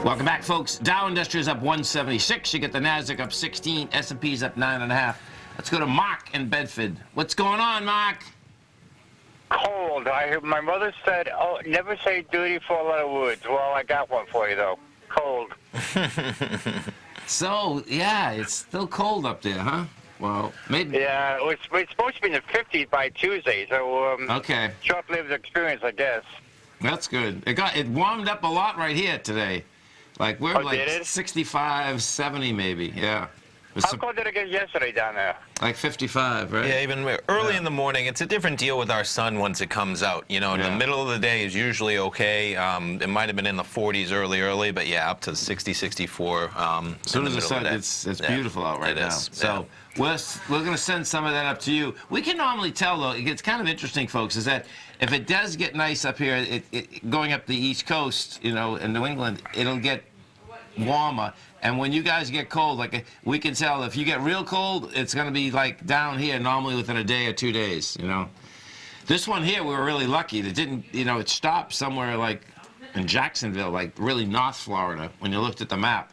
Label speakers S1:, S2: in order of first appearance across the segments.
S1: Welcome back, folks. Dow Industrials up 176. You get the Nasdaq up 16. S&P's up 9.5. Let's go to Mark in Bedford. What's going on, Mark?
S2: Cold. I heard my mother said, "Oh, never say duty for a lot of words." Well, I got one for you though. Cold.
S1: So yeah, it's still cold up there, huh? Well, maybe.
S2: Yeah, it's supposed to be in the 50s by Tuesday, so
S1: Okay.
S2: short-lived experience, I guess.
S1: That's good. It warmed up a lot right here today. Like we're like
S2: did it?
S1: 65, 70 maybe. Yeah.
S2: How cold did it get yesterday down there?
S1: Like 55, right?
S3: Yeah, even early in the morning. It's a different deal with our sun once it comes out. You know, in the middle of the day is usually okay. It might have been in the 40s early, but yeah, up to 60, 64.
S1: As soon as the sun, it's beautiful out right now. So we're going to send some of that up to you. We can normally tell, though, it's kind of interesting, folks, is that if it does get nice up here, going up the East Coast, you know, in New England, it'll get warmer. And when you guys get cold, like we can tell if you get real cold, it's going to be like down here normally within a day or 2 days, you know. This one here, we were really lucky. It didn't, you know, it stopped somewhere like in Jacksonville, like really North Florida, when you looked at the map.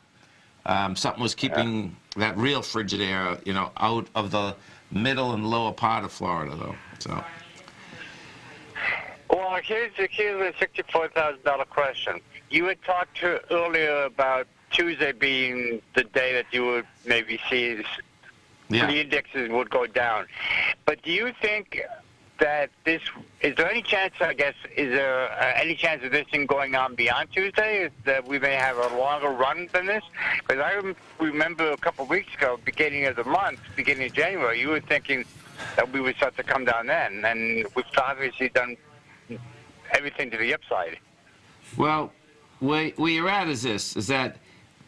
S1: Something was keeping that real frigid air, you know, out of the middle and lower part of Florida, though. So.
S2: Well, here's a $64,000 question. You had talked earlier about Tuesday being the day that you would maybe see the indexes would go down. But do you think that is there any chance, I guess, is there any chance of this thing going on beyond Tuesday? Is that we may have a longer run than this? Because I remember a couple of weeks ago, beginning of the month, beginning of January, you were thinking that we would start to come down then. And we've obviously done everything to the upside.
S1: Well, where you're at is this, is that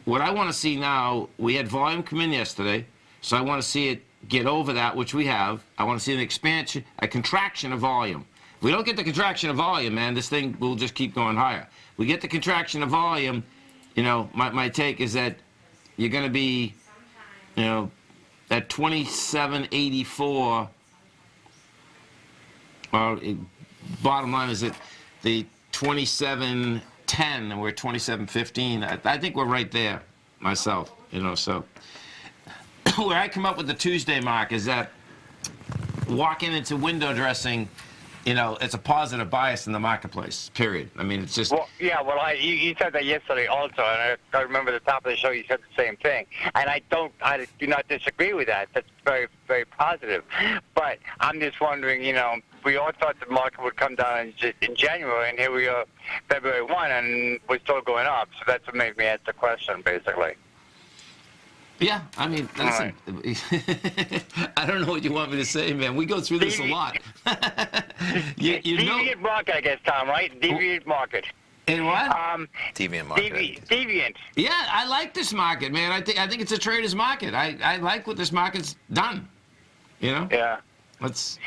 S1: what I want to see now, we had volume come in yesterday, so I want to see it get over that, which we have. I want to see an expansion, a contraction of volume. If we don't get the contraction of volume, man, this thing will just keep going higher. We get the contraction of volume, you know, my take is that you're going to be, you know, at 2784, bottom line is that the 2710 and we're 2715. I think we're right there myself, you know. So where I come up with the Tuesday mark is that walking into window dressing, you know, it's a positive bias in the marketplace, period. I mean, it's just...
S2: Well, yeah, well, you said that yesterday also, and I remember at the top of the show you said the same thing. And I do not disagree with that. That's very, very positive. But I'm just wondering, you know, we all thought the market would come down in January, and here we are, February 1, and we're still going up. So that's what made me ask the question, basically.
S1: Yeah, I mean, listen, I don't know what you want me to say, man. We go through this a lot. you know,
S2: deviant market, I guess, Tom, right? Deviant market.
S1: In what?
S3: Deviant market.
S2: Deviant.
S1: Yeah, I like this market, man. I think it's a trader's market. I like what this market's done. You know?
S2: Yeah.
S1: It's.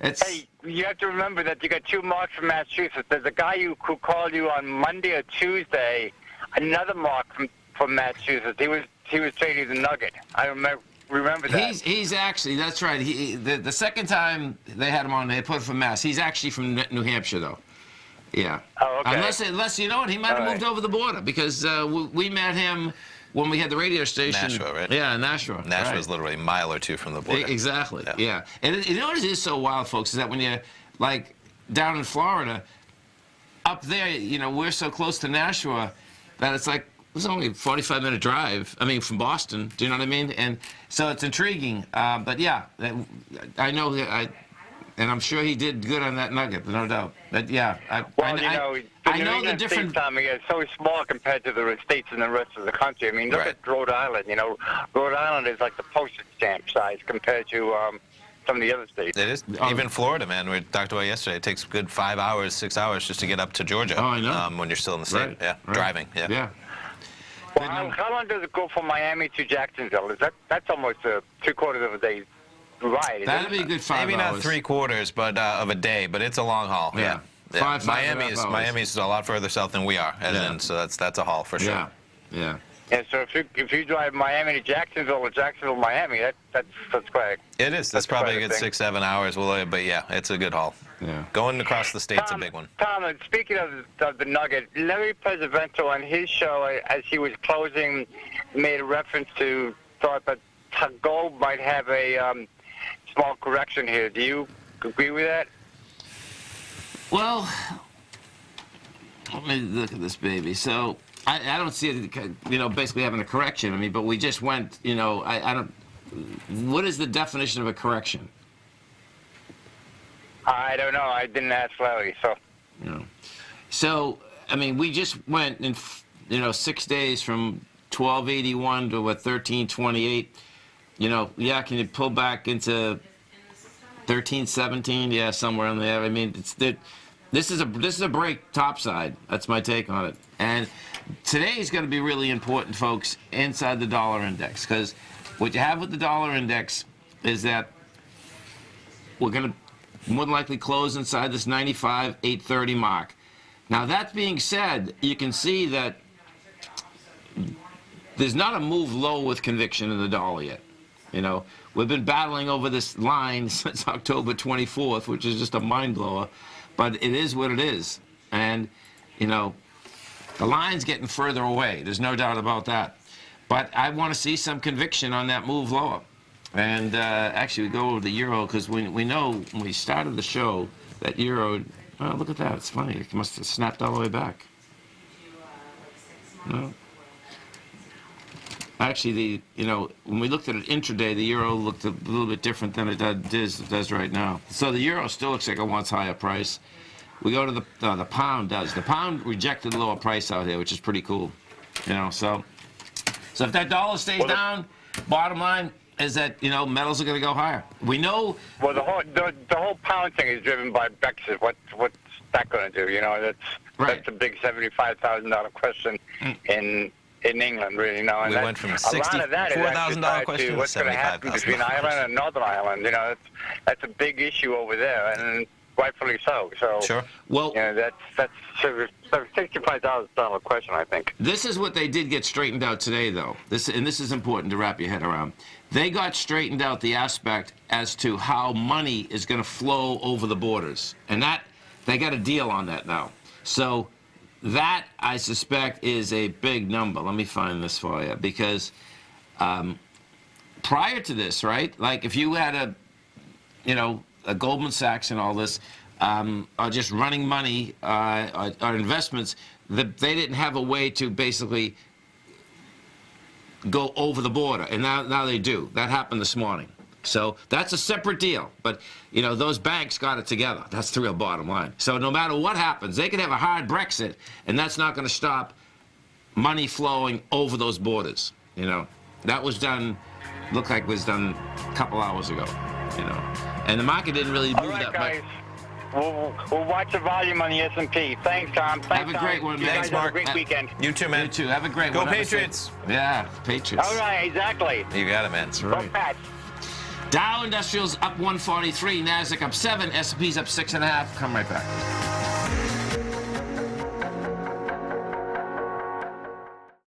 S2: Hey, you have to remember that you got two marks from Massachusetts. There's a guy who called you on Monday or Tuesday, another mark from Massachusetts. He was trading the Nugget. I remember that.
S1: He's actually, that's right. The second time they had him on, they put him from Mass. He's actually from New Hampshire, though. Yeah.
S2: Oh, okay.
S1: Unless you know what, he might have moved over the border because we met him when we had the radio station.
S3: Nashua, right?
S1: Yeah, Nashua.
S3: Nashua is literally a mile or two from the border.
S1: Exactly. Yeah. And you know what is so wild, folks, is that when you're like down in Florida, up there, you know, we're so close to Nashua that it's like. It was only a 45-minute drive, I mean, from Boston, do you know what I mean? And so it's intriguing. But yeah, I know, and I'm sure he did good on that Nugget, no doubt. But yeah,
S2: I know
S1: the different...
S2: States, Tommy, is so small compared to the states and the rest of the country. I mean, look at Rhode Island, you know. Rhode Island is like the postage stamp size compared to some of the other states.
S3: It is. Even Florida, man, we talked about yesterday, it takes a good 5 hours, 6 hours just to get up to Georgia.
S1: Oh, I know.
S3: When you're still in the state, driving,
S1: Yeah.
S2: Well, how long does it go from Miami to Jacksonville? That's almost three-quarters of a day ride.
S1: That'd be a good 5 hours.
S3: Maybe not three-quarters, but of a day, but it's a long haul. Yeah. Miami's a lot further south than we are, and so that's a haul for sure.
S1: Yeah.
S2: Yeah. So if you drive Miami to Jacksonville or Jacksonville to Miami, that's quick.
S3: It is. That's probably a good 6, 7 hours. Well, but yeah, it's a good haul.
S1: Yeah.
S3: Going across the state's
S2: Tom,
S3: a big one.
S2: Tom, and speaking of the Nugget, Larry Pesavento on his show, as he was closing, made a reference to thought that gold might have a small correction here. Do you agree with that?
S1: Well, let me look at this baby. So I don't see it, basically having a correction. I mean, but we just went, I don't. What is the definition of a correction?
S2: I don't know. I didn't ask Larry, so.
S1: So, I mean, we just went in, 6 days from 1281 to 1328. Yeah, can you pull back into 1317? Yeah, somewhere in there. I mean, this is a break topside. That's my take on it. And today is going to be really important, folks, inside the dollar index, because what you have with the dollar index is that we're going to more than likely close inside this 95,830 mark. Now, that being said, you can see that there's not a move low with conviction in the dollar yet. We've been battling over this line since October 24th, which is just a mind blower, but it is what it is. And, the line's getting further away. There's no doubt about that. But I want to see some conviction on that move lower. And actually, we go over the euro because we know when we started the show that euro. Oh, look at that! It's funny. It must have snapped all the way back. No. Actually, when we looked at it intraday, the euro looked a little bit different than it does right now. So the euro still looks like it wants higher price. We go to the pound does. The pound rejected the lower price out here, which is pretty cool. So if that dollar stays down, bottom line is that metals are going to go higher. We know.
S2: Well, the whole pound thing is driven by Brexit. What's that going to do? That's a big $75,000 question in England, really. And
S3: we went from $64,000 question to
S2: what's going to happen between Ireland and Northern Ireland. That's a big issue over there, and rightfully so. So
S3: sure.
S2: Well, that's a $65,000 question, I think.
S1: This is what they did get straightened out today, though. This is important to wrap your head around. They got straightened out the aspect as to how money is going to flow over the borders, and that they got a deal on that now. So that, I suspect, is a big number. Let me find this for you, because prior to this, right, like if you had a Goldman Sachs and all this, are just running money, or investments, that they didn't have a way to basically go over the border, and now they do. That happened this morning. So that's a separate deal. But, those banks got it together. That's the real bottom line. So no matter what happens, they could have a hard Brexit, and that's not going to stop money flowing over those borders. That was done, looked like it was done a couple hours ago, And the market didn't really move that much.
S2: We'll watch the volume on the S&P. Thanks, Tom.
S1: Have a great one, man.
S3: Thanks, Mark.
S2: Have a great weekend.
S3: You too, man.
S1: You too. Have a great
S3: Go
S1: one.
S3: Patriots.
S1: Yeah, Patriots.
S2: All right, exactly.
S3: You got it, man.
S1: That's right.
S2: Go Pats.
S1: Dow Industrials up 143, NASDAQ up 7, S&P's up 6.5. Come right back.